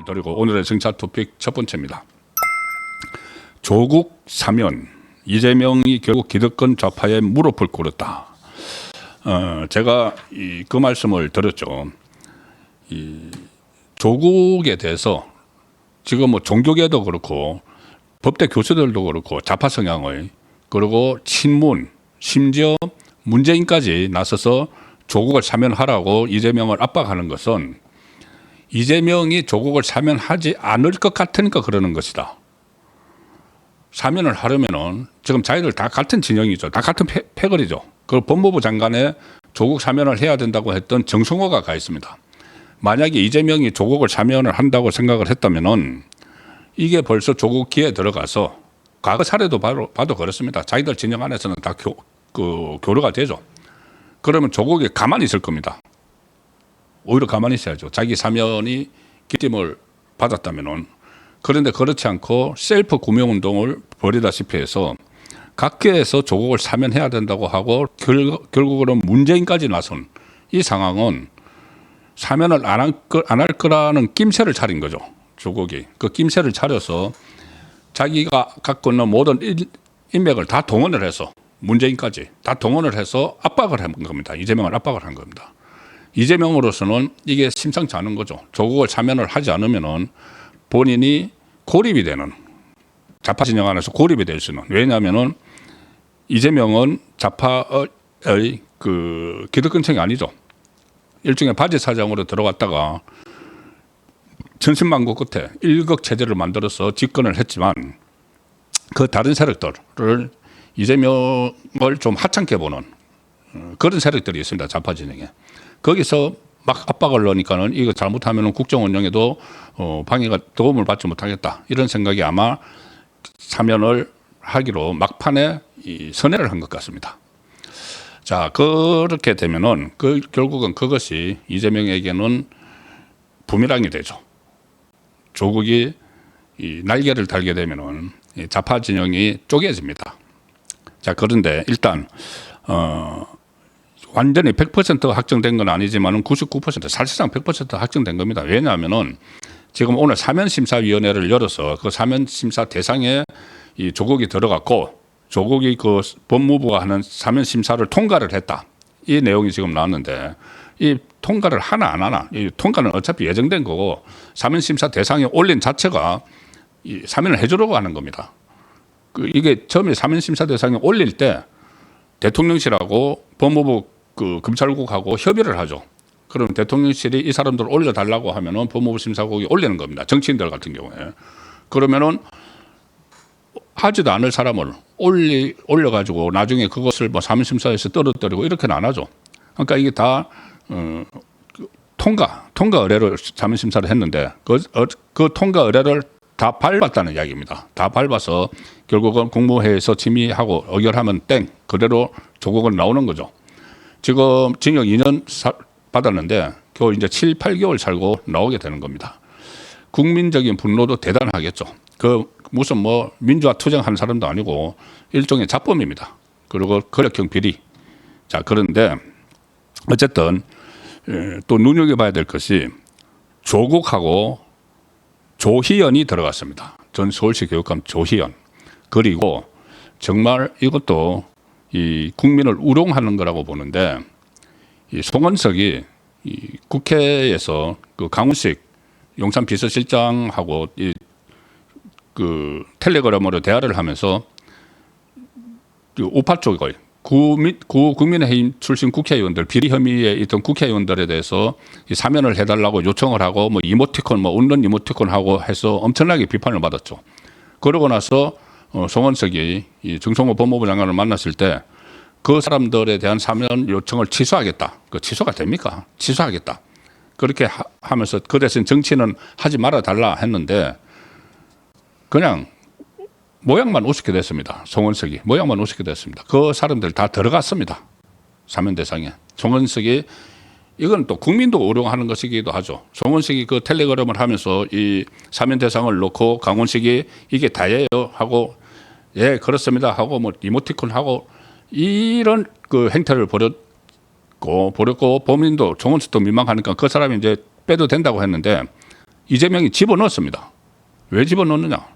드리고 오늘의 정치 토픽 첫 번째입니다. 조국 사면, 이재명이 결국 기득권 좌파의 무릎을 꿇었다. 제가 그 말씀을 드렸죠. 조국에 대해서 지금 뭐 종교계도 그렇고 법대 교수들도 그렇고 좌파 성향의, 그리고 친문, 심지어 문재인까지 나서서 조국을 사면하라고 이재명을 압박하는 것은 이재명이 조국을 사면하지 않을 것 같으니까 그러는 것이다. 사면을 하려면은 지금 자기들 다 같은 진영이죠. 다 같은 패거리죠. 그 법무부 장관에 조국 사면을 해야 된다고 했던 정성호가 가 있습니다. 만약에 이재명이 조국을 사면을 한다고 생각을 했다면은 이게 벌써 조국기에 들어가서 과거 사례도 봐도 그렇습니다. 자기들 진영 안에서는 다 교류가 되죠. 그러면 조국이 가만히 있을 겁니다. 오히려 가만히 있어야죠. 자기 사면이 기침을 받았다면은. 그런데 그렇지 않고 셀프 구명운동을 벌이다시피 해서 각계에서 조국을 사면해야 된다고 하고 결국은 문재인까지 나선 이 상황은 사면을 안 할 거라는 낌새를 차린 거죠. 조국이. 그 낌새를 차려서 자기가 갖고 있는 모든 인맥을 다 동원을 해서 문재인까지 다 동원을 해서 압박을 한 겁니다. 이재명을 압박을 한 겁니다. 이재명으로서는 이게 심상치 않은 거죠. 조국을 사면을 하지 않으면은 본인이 고립이 되는, 좌파 진영 안에서 고립이 될 수 있는. 왜냐하면은 이재명은 좌파의 그 기득권층이 아니죠. 일종의 바지 사장으로 들어갔다가 천신만고 끝에 일극 체제를 만들어서 집권을 했지만 그 다른 세력들을 이재명을 좀 하찮게 보는 그런 세력들이 있습니다. 좌파 진영에. 거기서 막 압박을 넣으니까는 이거 잘못하면 국정 운영에도 방해가 도움을 받지 못하겠다. 이런 생각이 아마 사면을 하기로 막판에 선회를 한 것 같습니다. 자, 그렇게 되면은 결국은 그것이 이재명에게는 부메랑이 되죠. 조국이 날개를 달게 되면은 좌파 진영이 쪼개집니다. 자, 그런데 일단 완전히 100% 확정된 건 아니지만 99% 사실상 100% 확정된 겁니다. 왜냐하면은 지금 오늘 사면심사위원회를 열어서 그 사면심사 대상에 이 조국이 들어갔고 조국이 그 법무부가 하는 사면심사를 통과를 했다. 이 내용이 지금 나왔는데 이 통과를 하나 안 하나, 이 통과는 어차피 예정된 거고 사면심사 대상에 올린 자체가 이 사면을 해주려고 하는 겁니다. 이게 처음에 사면심사 대상에 올릴 때 대통령실하고 법무부 검찰국하고 협의를 하죠. 그럼 대통령실이 이 사람들을 올려달라고 하면은 법무부 심사국이 올리는 겁니다. 정치인들 같은 경우에. 그러면은 하지도 않을 사람을 올려가지고 나중에 그것을 뭐 사면심사에서 떨어뜨리고 이렇게는 안 하죠. 그러니까 이게 다 통과 의뢰를 사면심사를 했는데 그 통과 의뢰를 다 밟았다는 이야기입니다. 다 밟아서 결국은 국무회의에서 심의하고 의결하면 땡 그대로 조국은 나오는 거죠. 지금 징역 2년 받았는데 겨우 이제 7, 8개월 살고 나오게 되는 겁니다. 국민적인 분노도 대단하겠죠. 무슨 뭐 민주화 투쟁하는 사람도 아니고 일종의 잡범입니다. 그리고 권력형 비리. 자, 그런데 어쨌든 또 눈여겨봐야 될 것이 조국하고 조희연이 들어갔습니다. 전 서울시 교육감 조희연. 그리고 정말 이것도 이 국민을 우롱하는 거라고 보는데 이 송원석이 이 국회에서 그 강훈식 용산 비서실장하고 그 텔레그램으로 대화를 하면서 우파 쪽의 국민의힘 출신 국회의원들 비리 혐의에 있던 국회의원들에 대해서 이 사면을 해달라고 요청을 하고 뭐 이모티콘 뭐 웃는 이모티콘 하고 해서 엄청나게 비판을 받았죠. 그러고 나서 송원석이 이 정성호 법무부 장관을 만났을 때 그 사람들에 대한 사면 요청을 취소하겠다. 그 취소가 됩니까? 취소하겠다. 그렇게 하면서 그 대신 정치는 하지 말아 달라 했는데 그냥 모양만 우습게 됐습니다. 송원석이 모양만 우습게 됐습니다. 그 사람들 다 들어갔습니다. 사면 대상에. 송원석이 이건 또 국민도 우롱하는 것이기도 하죠. 송원석이 그 텔레그램을 하면서 이 사면 대상을 놓고 강훈식이 이게 다예요 하고 예 그렇습니다 하고 뭐 이모티콘 하고 이런 그 행태를 벌였고 범인도 송원석도 민망하니까 그 사람이 이제 빼도 된다고 했는데 이재명이 집어넣었습니다. 왜 집어넣느냐?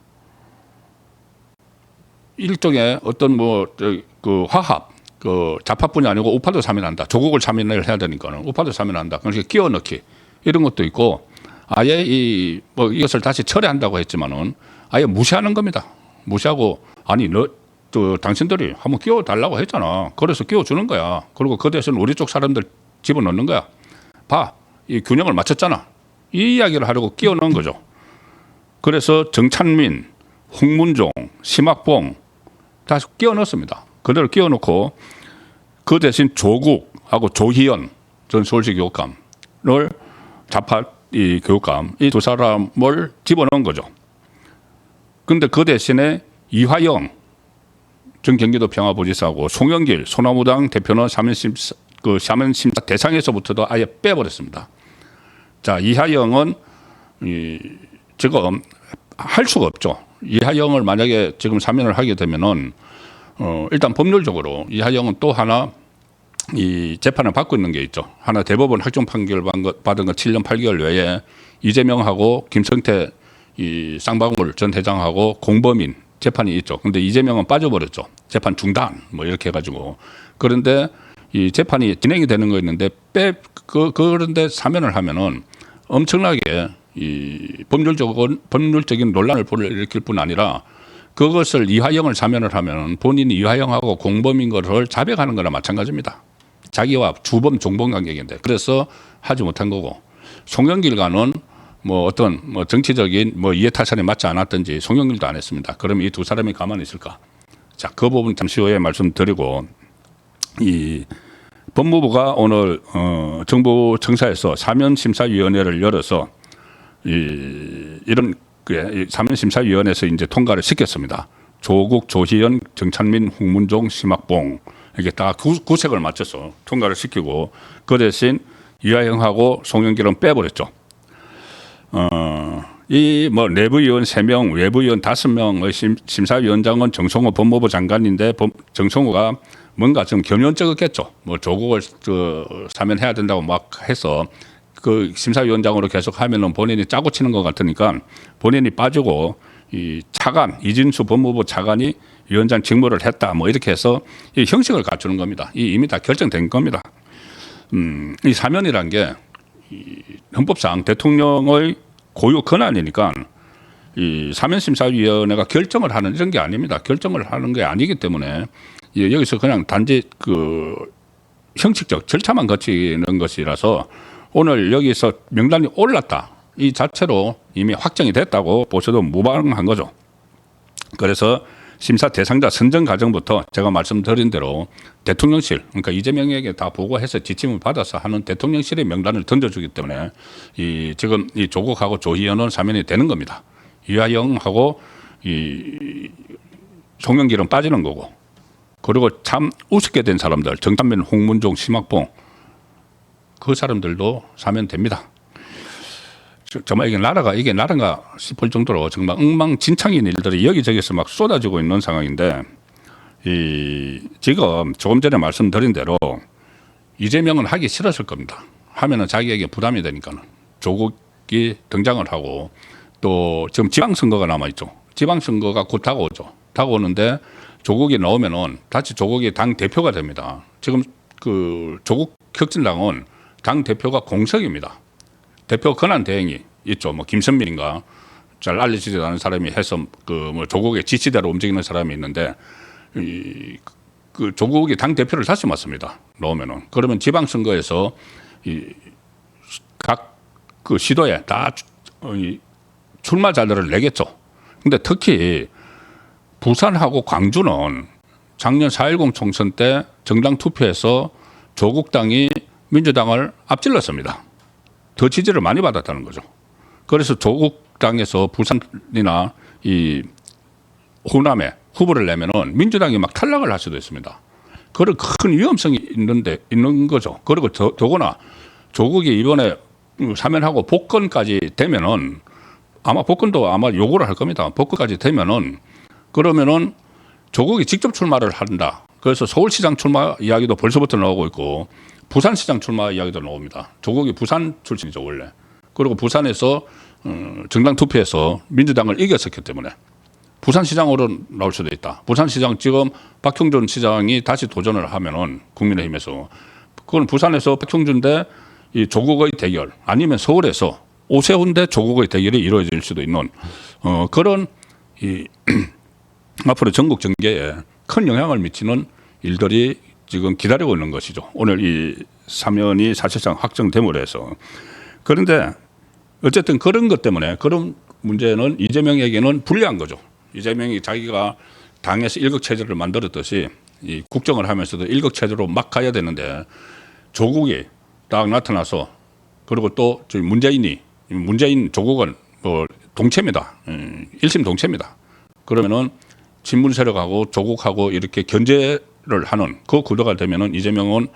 일종의 어떤 그 화합, 그 좌파뿐이 아니고 우파도 참여한다. 조국을 참여를 해야 되니까는 우파도 참여한다. 그러니까 끼워 넣기 이런 것도 있고 아예 이것을 다시 철회한다고 했지만은 아예 무시하는 겁니다. 무시하고 아니 당신들이 한번 끼워 달라고 했잖아. 그래서 끼워 주는 거야. 그리고 그 대신 우리 쪽 사람들 집어 넣는 거야. 봐, 이 균형을 맞췄잖아. 이 이야기를 하려고 끼워 넣은 거죠. 그래서 정찬민, 홍문종, 심학봉 다 끼워 넣었습니다. 그대로 끼워 넣고 그 대신 조국하고 조희연 전 서울시 교육감을 좌파 이 교육감 이 두 사람을 집어넣은 거죠. 그런데 그 대신에 이화영 전 경기도 평화부지사하고 송영길 소나무당 대표는 사면심사 대상에서부터도 아예 빼버렸습니다. 자, 이화영은 지금 할 수가 없죠. 이화영을 만약에 지금 사면을 하게 되면은 일단 법률적으로 이화영은 또 하나 이 재판을 받고 있는 게 있죠. 하나 대법원 확정 판결 받은 거 7년 8개월 외에 이재명하고 김성태 이 쌍방울 전 회장하고 공범인 재판이 있죠. 근데 이재명은 빠져버렸죠. 재판 중단 뭐 이렇게 해가지고. 그런데 이 재판이 진행이 되는 거 있는데 그런데 사면을 하면은 엄청나게 이 법률적인 논란을 일으킬 뿐 아니라 그것을 이화영을 사면을 하면 본인이 이화영하고 공범인 것을 자백하는 거나 마찬가지입니다. 자기와 주범 종범 관계인데 그래서 하지 못한 거고 송영길과는 어떤 정치적인 이해타산이 맞지 않았든지 송영길도 안 했습니다. 그럼 이 두 사람이 가만히 있을까? 자, 그 부분 잠시 후에 말씀드리고 이 법무부가 오늘 정부 청사에서 사면심사위원회를 열어서 이런 사면심사위원회에서 이제 통과를 시켰습니다. 조국, 조희연, 정찬민, 홍문종, 심학봉 이게 다 구색을 맞춰서 통과를 시키고 그 대신 이화영하고 송영길은 빼버렸죠. 내부위원 3명, 외부위원 5명의 심사위원장은 정성호 법무부 장관인데 정성호가 뭔가 좀 견연적었겠죠. 조국을 사면해야 된다고 막 해서 그 심사위원장으로 계속 하면은 본인이 짜고 치는 것 같으니까 본인이 빠지고 이 차관 이진수 법무부 차관이 위원장 직무를 했다 이렇게 해서 이 형식을 갖추는 겁니다. 이미 다 결정된 겁니다. 이 사면이란 게 헌법상 대통령의 고유 권한이니까 이 사면심사위원회가 결정을 하는 이런 게 아닙니다. 결정을 하는 게 아니기 때문에 여기서 그냥 단지 그 형식적 절차만 거치는 것이라서 오늘 여기서 명단이 올랐다. 이 자체로 이미 확정이 됐다고 보셔도 무방한 거죠. 그래서 심사 대상자 선정 과정부터 제가 말씀드린 대로 대통령실, 그러니까 이재명에게 다 보고해서 지침을 받아서 하는 대통령실의 명단을 던져주기 때문에 지금 이 조국하고 조희연은 사면이 되는 겁니다. 이화영하고 송영길은 빠지는 거고, 그리고 참 우습게 된 사람들, 정찬민, 홍문종, 심학봉, 그 사람들도 사면됩니다. 정말 이게 나라가 싶을 정도로 정말 엉망진창인 일들이 여기저기서 막 쏟아지고 있는 상황인데 지금 조금 전에 말씀드린 대로 이재명은 하기 싫었을 겁니다. 하면은 자기에게 부담이 되니까는 조국이 등장을 하고 또 지금 지방선거가 남아있죠. 지방선거가 곧 다가오죠. 다가오는데 조국이 나오면은 다시 조국이 당 대표가 됩니다. 지금 그 조국 혁신당은 당 대표가 공석입니다. 대표 권한 대행이 있죠. 김선민인가 잘 알려지지 않은 사람이 해서 조국의 지시대로 움직이는 사람이 있는데 그 조국이 당 대표를 다시 맡습니다. 나오면은 그러면 지방선거에서 각 그 시도에 다 출마자들을 내겠죠. 근데 특히 부산하고 광주는 작년 4.10 총선 때 정당 투표에서 조국당이 민주당을 앞질렀습니다. 더 지지를 많이 받았다는 거죠. 그래서 조국당에서 부산이나 이 호남에 후보를 내면은 민주당이 막 탈락을 할 수도 있습니다. 그런 큰 위험성이 있는 거죠. 그리고 더구나 조국이 이번에 사면하고 복권까지 되면은 복권도 아마 요구를 할 겁니다. 복권까지 되면은 그러면은 조국이 직접 출마를 한다. 그래서 서울시장 출마 이야기도 벌써부터 나오고 있고 부산시장 출마 이야기도 나옵니다. 조국이 부산 출신이죠 원래. 그리고 부산에서 정당 투표에서 민주당을 이겼었기 때문에 부산시장으로 나올 수도 있다. 부산시장 지금 박형준 시장이 다시 도전을 하면은 국민의힘에서 그건 부산에서 박형준 대 이 조국의 대결 아니면 서울에서 오세훈 대 조국의 대결이 이루어질 수도 있는 그런 이 앞으로 전국 정계에 큰 영향을 미치는 일들이 지금 기다리고 있는 것이죠. 오늘 이 사면이 사실상 확정됨으로 해서. 그런데 어쨌든 그런 것 때문에 그런 문제는 이재명에게는 불리한 거죠. 이재명이 자기가 당에서 일극체제를 만들었듯이 이 국정을 하면서도 일극체제로 막 가야 되는데 조국이 딱 나타나서 그리고 또 저희 문재인 조국은 뭐 동체입니다. 일심 동체입니다. 그러면은 친문 세력하고 조국하고 이렇게 견제를 하는 그 구도가 되면은 이재명은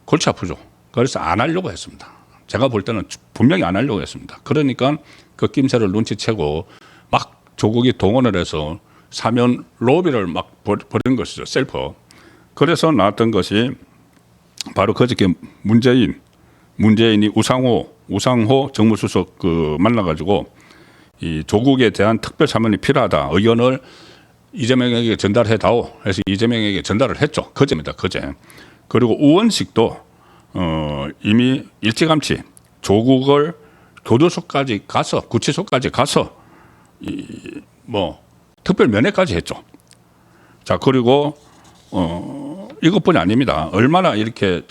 골치 아프죠. 그래서 안 하려고 했습니다. 제가 볼 때는 분명히 안 하려고 했습니다. 그러니까 그 낌새를 눈치채고 막 조국이 동원을 해서 사면 로비를 막 벌인 것이죠. 셀프. 그래서 나왔던 것이 바로 그저께 문재인이 우상호 정무수석 만나가지고 이 조국에 대한 특별 사면이 필요하다 의견을 이재명에게 전달해 다오 해서 이재명에게 전달을 했죠. 그제입니다. 그제. 그리고 우원식도 이미 일찌감치 조국을 교도소까지 가서 구치소까지 가서 특별 면회까지 했죠. 자, 그리고 이것뿐이 아닙니다. 얼마나 이렇게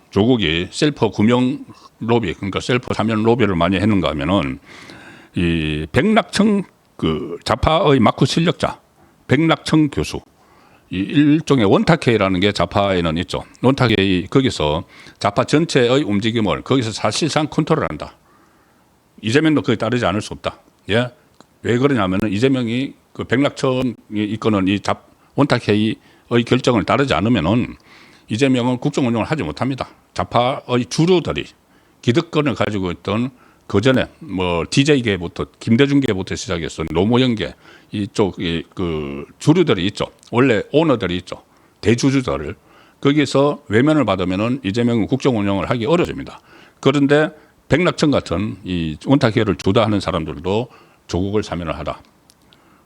조국이 셀프 구명 로비, 그러니까 셀프 사면 로비를 많이 했는가 하면은 이 백낙청 좌파의 마크 실력자 백낙청 교수, 이 일종의 원탁회의라는 게 좌파에는 있죠. 원탁회의 거기서 좌파 전체의 움직임을 거기서 사실상 컨트롤한다. 이재명도 거기에 따르지 않을 수 없다. 예, 왜 그러냐면은 이재명이 백낙천이 이끄는 이 원탁회의의 결정을 따르지 않으면은 이재명은 국정 운영을 하지 못합니다. 좌파의 주류들이 기득권을 가지고 있던 그 전에 DJ계부터 김대중계부터 시작해서 노무현계 이쪽 주류들이 있죠. 원래 오너들이 있죠. 대주주들 거기서 외면을 받으면은 이재명은 국정 운영을 하기 어려집니다. 그런데 백낙천 같은 이 원탁회의를 주도하는 사람들도 조국을 사면을 하다.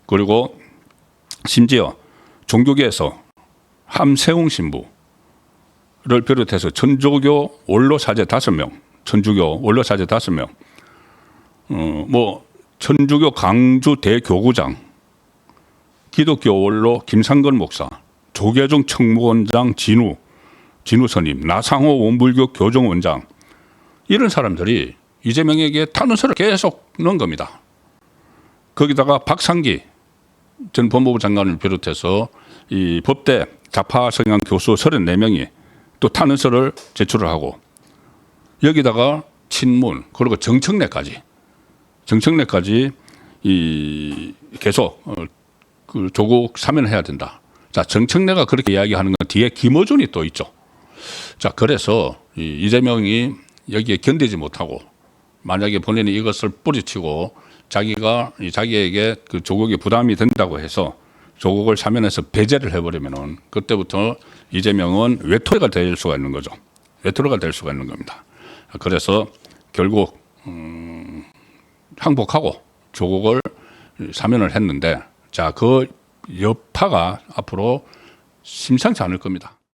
그리고 심지어 종교계에서 함세웅 신부를 비롯해서 천주교 원로 사제 5명, 천주교 원로 사제 5명, 천주교 강주 대교구장, 기독교 원로 김상건 목사, 조계종 청무원장 진우 스님, 나상호 원불교 교정원장 이런 사람들이 이재명에게 탄원서를 계속 넣은 겁니다. 거기다가 박상기 전 법무부 장관을 비롯해서 이 법대 좌파 성향 교수 34명이 또 탄원서를 제출을 하고 여기다가 친문 그리고 정청래까지 이 계속 조국 사면해야 된다. 자, 정청래가 그렇게 이야기하는 건 뒤에 김어준이 또 있죠. 자, 그래서 이재명이 여기에 견디지 못하고 만약에 본인이 이것을 뿌리치고 자기에게 조국이 부담이 된다고 해서 조국을 사면해서 배제를 해버리면은 그때부터 이재명은 외톨이가 될 수가 있는 거죠. 외톨이가 될 수가 있는 겁니다. 그래서 결국 항복하고 조국을 사면을 했는데 자, 그 여파가 앞으로 심상치 않을 겁니다.